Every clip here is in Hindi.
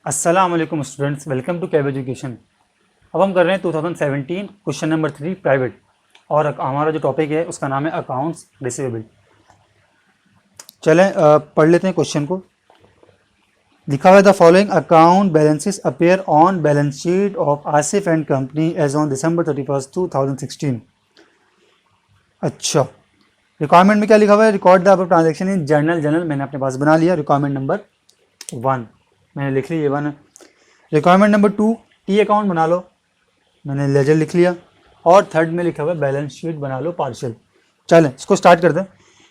अस्सलाम वालेकुम students, welcome to cab education. अब हम कर रहे हैं 2017 क्वेश्चन नंबर 3 प्राइवेट, और हमारा जो टॉपिक है उसका नाम है अकाउंट्स रिसीवेबल। चलें पढ़ लेते हैं क्वेश्चन को। लिखा हुआ है the following account balances appear on balance sheet of Asif and company as on December 31, 2016। अच्छा, रिक्वायरमेंट में क्या लिखा हुआ है? Record the above transaction in journal मैंने अपने पास बना लिया। रिक्वायरमेंट नंबर 1 मैंने लिख ली, ये 1 है। रिक्वायरमेंट नंबर 2 टी अकाउंट बना लो, मैंने लेजर लिख लिया। और थर्ड में लिखा हुआ है बैलेंस शीट बना लो पार्शियल। चलें इसको स्टार्ट करते हैं।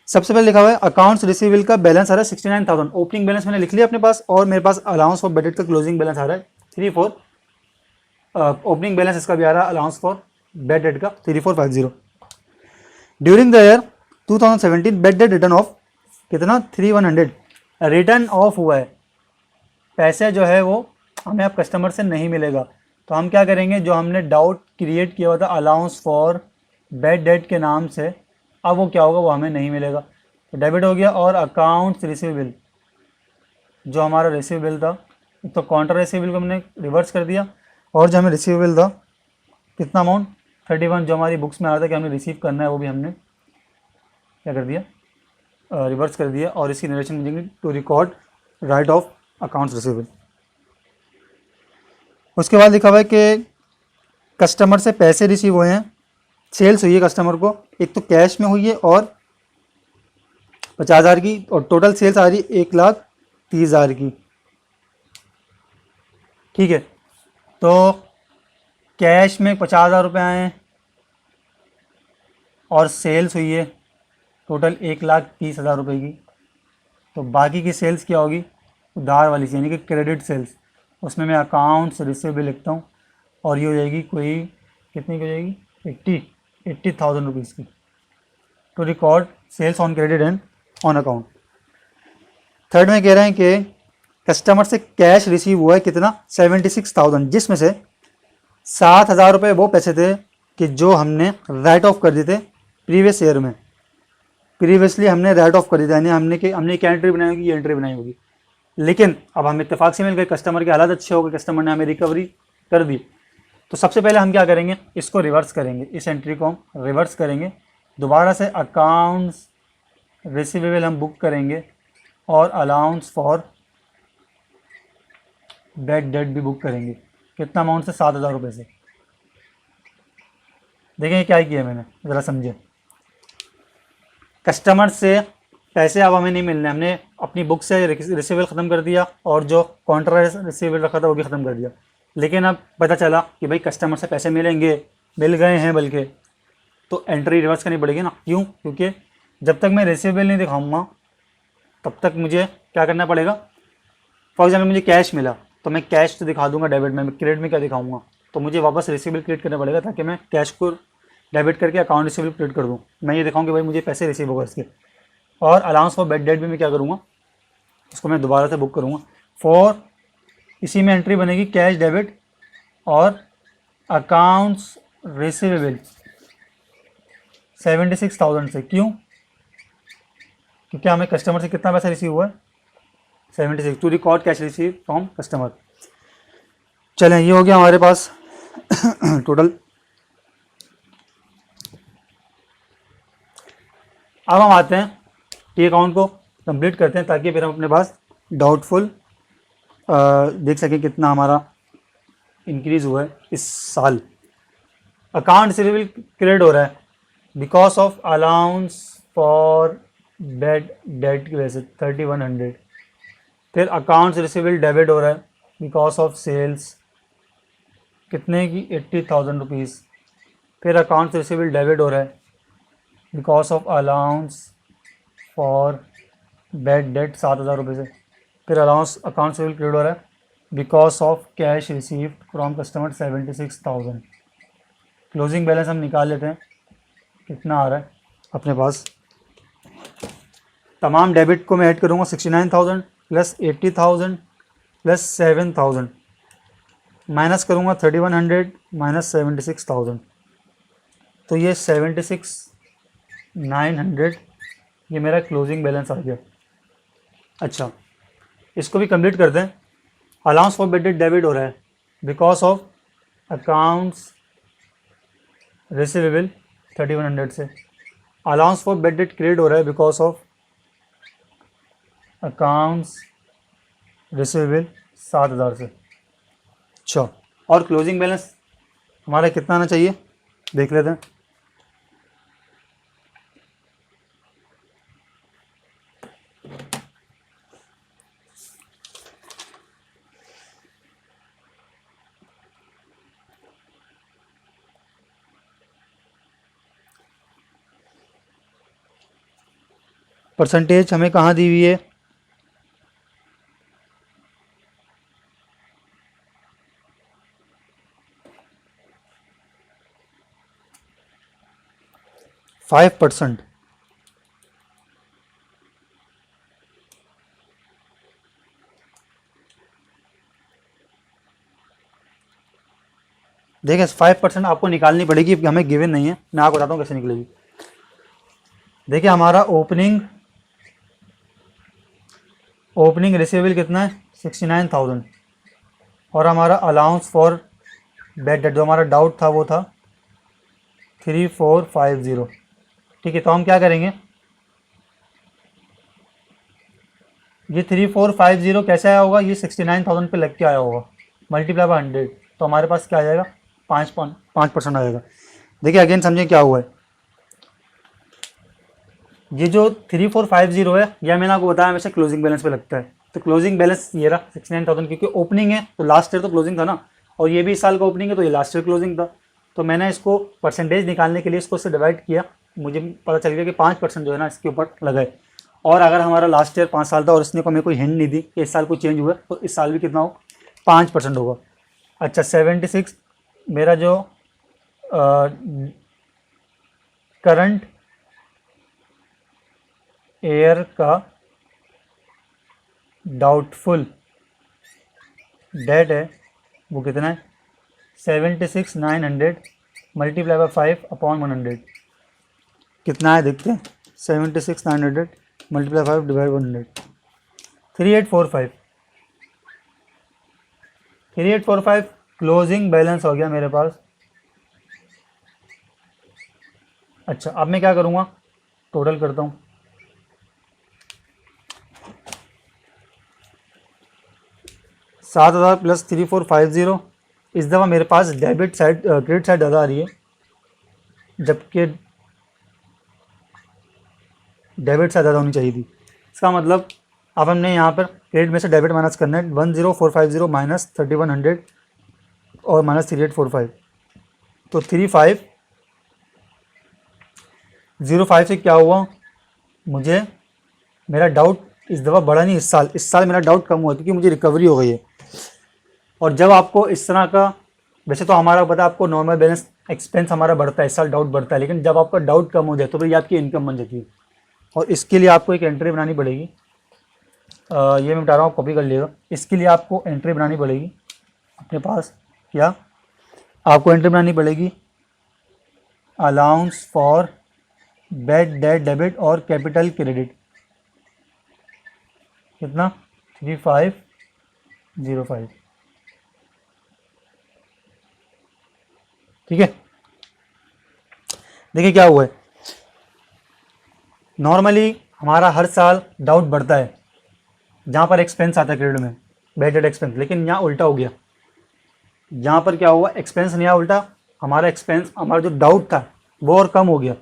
सबसे पहले लिखा हुआ है अकाउंट्स रिसीवेबल का बैलेंस आ रहा है 69,000। ओपनिंग बैलेंस मैंने लिख लिया अपने पास, और मेरे पास अलाउंस फॉर बेड डेट का क्लोजिंग बैलेंस आ रहा है 34। ओपनिंग बैलेंस इसका भी आ रहा है अलाउंस फॉर बेड डेट का 3450। During the year 2017 bed date return of कितना 3100 रिटर्न ऑफ हुआ है। पैसे जो है वो हमें अब कस्टमर से नहीं मिलेगा, तो हम क्या करेंगे, जो हमने डाउट क्रिएट किया हुआ था अलाउंस फॉर बेड डेट के नाम से, अब वो क्या होगा, वो हमें नहीं मिलेगा। तो डेबिट हो गया। और अकाउंट्स रिसीवेबल, जो हमारा रिसीवेबल था, तो काउंटर रिसीवेबल को हमने रिवर्स कर दिया, और जो हमें रिसीवेबल था कितना अमाउंट 31 जो हमारी बुक्स में आ रहा था कि हमने रिसीव करना है, वो भी हमने क्या कर दिया, रिवर्स कर दिया। और इसकी नरेशन मिलेंगे to record write off accounts receivable. उसके बाद लिखा हुआ है कि कस्टमर से पैसे रिसीव हुए हैं, सेल्स हुई है कस्टमर को, एक तो कैश में हुई है और 50,000 की, और टोटल सेल्स आ रही है 1,30,000 की। ठीक है, तो कैश में 50,000 रुपये आए हैं और सेल्स हुई है टोटल 1,30,000 रुपये की। तो बाकी की सेल्स क्या होगी, उधार वाली, यानी कि क्रेडिट सेल्स। उसमें मैं अकाउंट्स रिसीवेबल लिखता हूँ, और ये हो जाएगी कोई कितनी की हो जाएगी 80,000 रुपीज़ की। To record sales on credit and on account. Third में कह रहे हैं कि कस्टमर से कैश रिसीव हुआ है कितना 76,000, जिसमें से 7,000 रुपये वो पैसे थे कि जो हमने राइट ऑफ कर दिए थे प्रीवियस ईयर में। प्रीवियसली हमने राइट ऑफ कर दिया, यानी हमने एक एंट्री बनाई होगी, ये एंट्री बनाई होगी। लेकिन अब हम इत्तेफाक से मिल गए, कस्टमर के हालात अच्छे हो गए, कस्टमर ने हमें रिकवरी कर दी। तो सबसे पहले हम क्या करेंगे, इसको रिवर्स करेंगे, इस एंट्री को हम रिवर्स करेंगे। दोबारा से अकाउंट्स रिसीवेबल हम बुक करेंगे, और अलाउंस फॉर बेड डेट भी बुक करेंगे। कितना अमाउंट से 7,000 रुपये से। देखें क्या किया मैंने, ज़रा समझे। कस्टमर से पैसे अब हमें नहीं मिलने, हमने अपनी बुक से रिसीवेबल ख़त्म कर दिया, और जो काउंटर रिसीवेबल रखा था वो भी ख़त्म कर दिया। लेकिन अब पता चला कि भाई कस्टमर से पैसे मिलेंगे, मिल गए हैं बल्कि, तो एंट्री रिवर्स करनी पड़ेगी ना। क्यों? क्योंकि जब तक मैं रिसीवेबल नहीं दिखाऊंगा तब तक मुझे क्या करना पड़ेगा। फॉर एग्जाम्पल मुझे कैश मिला, तो मैं कैश तो दिखा दूंगा डेबिट में, क्रेडिट में क्या दिखाऊंगा, तो मुझे वापस रिसीवेबल क्रिएट करना पड़ेगा, ताकि मैं कैश को डेबिट करके अकाउंट रिसीवेबल क्रिएट कर दूँ। मैं ये दिखाऊँ कि भाई मुझे पैसे रिसीव होगा इसके। और अलाउंस फॉर बेड डेट भी मैं क्या करूँगा, उसको मैं दोबारा से बुक करूँगा। फॉर इसी में एंट्री बनेगी कैश डेबिट और अकाउंट्स रिसीवेबल 76,000 से। क्यों? क्योंकि हमें कस्टमर से कितना पैसा रिसीव हुआ है 76, to record cash receive from customer. चलें, ये हो गया हमारे पास टोटल। अब हम आते हैं टी अकाउंट को कंप्लीट करते हैं, ताकि फिर हम अपने पास डाउटफुल देख सकें कितना हमारा इंक्रीज़ हुआ है इस साल। अकाउंट रिसीवेबल क्रेडिट हो रहा है because of allowance for bed date की वजह से 3,100। फिर अकाउंट्स रिसीवेबल डेबिट हो रहा है बिकॉज ऑफ सेल्स कितने की 80,000 रुपीज़। फिर अकाउंट्स रिसीवेबल डेबिट हो रहा है because of allowance for bed date 7,000 रुपये से। फिर अलाउंस अकाउंट्स रिसीवेबल क्रेडिट हो रहा है because of cash received from customer 76,000। Closing balance हम निकाल लेते हैं, कितना आ रहा है अपने पास। तमाम डेबिट को मैं ऐड करूँगा 69,000 प्लस 80,000 प्लस 7,000, माइनस करूँगा 3,100 माइनस 76,000, तो ये 76,900 ये मेरा क्लोजिंग बैलेंस आ गया। अच्छा, इसको भी कंप्लीट करते हैं। Allowance for bad debt debit हो रहा है बिकॉज ऑफ अकाउंट्स रिसीवेबल 3100 से। Allowance for bad debt credit हो रहा है बिकॉज ऑफ अकाउंट्स रिसीवेबल 7000 से। अच्छा, और क्लोजिंग बैलेंस हमारा कितना आना चाहिए देख लेते हैं। परसेंटेज हमें कहाँ दी हुई है, 5%। देखिए 5% आपको निकालनी पड़ेगी, हमें गिवन नहीं है, मैं आपको बताता हूँ कैसे निकलेगी। देखिए हमारा ओपनिंग रिसीवेबल कितना है 69,000 और हमारा अलाउंस फॉर बैड डेट जो हमारा डाउट था वो था 3450। ठीक है, तो हम क्या करेंगे, ये 3450 कैसे आया होगा, ये 69,000 पे लग के आया होगा मल्टीप्लाई बाय 100, तो हमारे पास क्या आ जाएगा 5% आ जाएगा। देखिए अगेन समझें क्या हुआ है, ये जो 3450 है यह मैंने आपको बताया हमेशा क्लोजिंग बैलेंस पे लगता है। तो क्लोजिंग बैलेंस ये रहा 69,000, क्योंकि ओपनिंग है तो लास्ट ईयर तो क्लोजिंग था ना, और ये भी इस साल का ओपनिंग है तो ये लास्ट ईयर क्लोजिंग था। तो मैंने इसको परसेंटेज निकालने के लिए इसको इससे डिवाइड किया, मुझे पता चल गया कि 5% जो है ना इसके ऊपर लगाए। और अगर हमारा लास्ट ईयर 5 साल था और इसने को हमें कोई हिंट नहीं दी कि इस साल कोई चेंज हुआ तो इस साल भी कितना हो 5% होगा। अच्छा 76 मेरा जो करंट एयर का डाउटफुल डेट है वो कितना है 76,900 मल्टीप्लाई बाय 5/100 कितना है देखते हैं। 76,900 मल्टीप्लाई 5 डिवाइड 100 3845 क्लोजिंग बैलेंस हो गया मेरे पास। अच्छा अब मैं क्या करूँगा, टोटल करता हूँ। $7,000 प्लस 3450, इस दफ़ा मेरे पास डेबिट साइड क्रेडिट साइड ज़्यादा आ रही है, जबकि डेबिट साइड ज़्यादा होनी चाहिए थी। इसका मतलब अब हमने यहाँ पर क्रेडिट में से डेबिट माइनस करना है, 10450 माइनस 3100 और माइनस 3845, तो 3505 से क्या हुआ, मुझे मेरा डाउट इस दफ़ा बढ़ा नहीं, इस साल मेरा डाउट कम हुआ क्योंकि मुझे रिकवरी हो गई है। और जब आपको इस तरह का, वैसे तो हमारा पता है आपको नॉर्मल बैलेंस एक्सपेंस हमारा बढ़ता है, इस साल डाउट बढ़ता है, लेकिन जब आपका डाउट कम हो जाए तो फिर ये आपकी इनकम बन जाती है और इसके लिए आपको एक एंट्री बनानी पड़ेगी। ये मैं बता रहा हूँ, कॉपी कर लिएगा। इसके लिए आपको एंट्री बनानी पड़ेगी अपने पास, क्या आपको एंट्री बनानी पड़ेगी, allowance for bad debt debit और कैपिटल क्रेडिट, कितना 3505। ठीक है, देखिए क्या हुआ है, नॉर्मली हमारा हर साल डाउट बढ़ता है जहाँ पर एक्सपेंस आता है क्रेडिट में, बैड डेट एक्सपेंस, लेकिन यहाँ उल्टा हो गया। यहाँ पर क्या हुआ, एक्सपेंस नहीं आया, उल्टा हमारा एक्सपेंस, हमारा जो डाउट था वो और कम हो गया,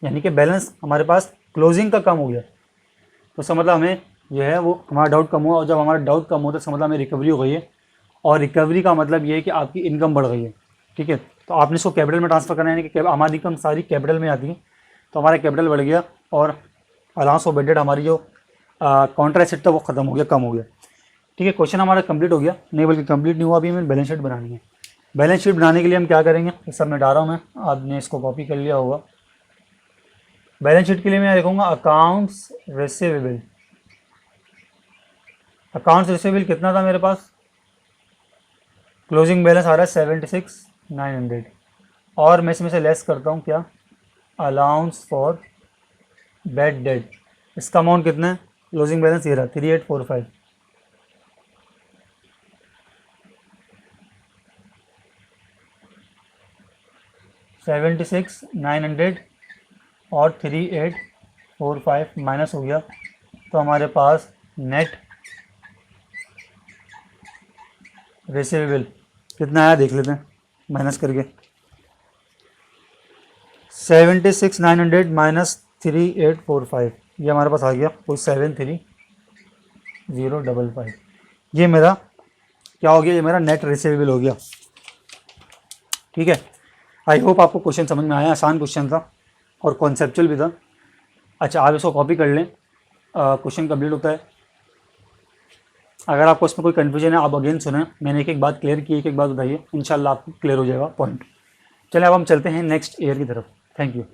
यानी कि बैलेंस हमारे पास क्लोजिंग का कम हो गया। तो इसका मतलब हमें जो है वो हमारा डाउट कम हुआ, और जब हमारा डाउट कम होता है इसका मतलब हमें रिकवरी हो गई है, और रिकवरी का मतलब ये है कि आपकी इनकम बढ़ गई है। ठीक है, तो आपने इसको कैपिटल में ट्रांसफर करना है, यानी कि हमारी इनकम सारी कैपिटल में आती है, तो हमारा कैपिटल बढ़ गया और अलाउंस ऑफ बैड डेट हमारी जो काउंटर एसेट था वो खत्म हो गया, कम हो गया। ठीक है, क्वेश्चन हमारा कंप्लीट हो गया, नहीं बल्कि कंप्लीट नहीं हुआ, अभी हमें बैलेंस शीट बनानी है। बैलेंस शीट बनाने के लिए हम क्या करेंगे, इस सब में डाल रहा हूँ मैं, आपने इसको कॉपी कर लिया होगा। बैलेंस शीट के लिए मैं लिखूँगा अकाउंट्स रिसीवेबल। अकाउंट्स रिसीवेबल कितना था मेरे पास, क्लोजिंग बैलेंस आ रहा है 76,900, और मैं इसमें से लेस करता हूँ क्या, अलाउंस फॉर बैड डेट, इसका अमाउंट कितना है, क्लोजिंग बैलेंस ये रहा 3845। 76,900 और 3,845 माइनस हो गया, तो हमारे पास नेट रिसीवेबल कितना आया देख लेते हैं माइनस करके। 76,900 माइनस 3,845, ये हमारे पास आ गया कोई 73,055। ये मेरा क्या हो गया, ये मेरा नेट रिसीवेबल हो गया। ठीक है, आई होप आपको क्वेश्चन समझ में आया। आसान क्वेश्चन था और कॉन्सेप्चुअल भी था। अच्छा, आप इसको कॉपी कर लें, क्वेश्चन कंप्लीट होता है। अगर आपको इसमें कोई कन्फ्यूजन है आप अगेन सुने, मैंने एक एक बात क्लियर की, एक एक बात बताइए, इंशाल्लाह आपको क्लियर हो जाएगा पॉइंट। चलिए अब हम चलते हैं नेक्स्ट ईयर की तरफ। Thank you.